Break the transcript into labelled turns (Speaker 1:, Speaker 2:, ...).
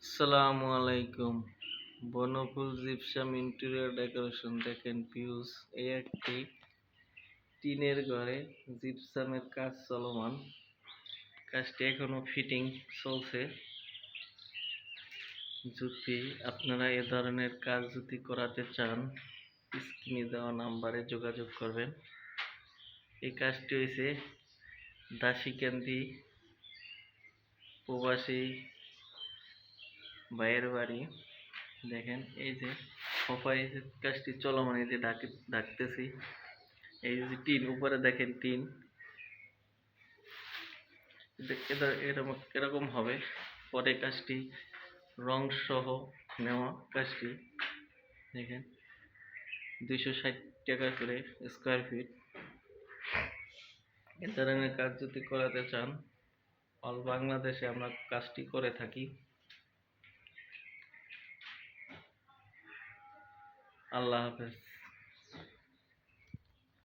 Speaker 1: আসসালামু আলাইকুম। বনফুল gypsum interior decoration দেখেন পিউস। এই একটি টিনের ঘরে জিপসামের কাজ চলমান। কাজটি এখনো ফিটিং চলছে। যদি আপনারা এ ধরনের কাজ করাতে চান, স্ক্রিনে দেওয়া নাম্বারে যোগাযোগ করবেন। এই কাজটি হয়েছে দাসীকান্দি প্রবাসী ভাইয়ের বাড়ি। দেখেন এই যে খোপায় কাজটি চলমান, এই যে ডাকতেছি। এই যে টিন উপরে দেখেন টিন, এরকম হবে। পরে কাজটি রং সহ নেওয়া কাজটি দেখেন 260 টাকা করে স্কোয়ার ফিট। এ ধরনের কাজ যদি করাতে চান, অল বাংলাদেশে আমরা কাজটি করে থাকি। আল্লাহ হাফেজ।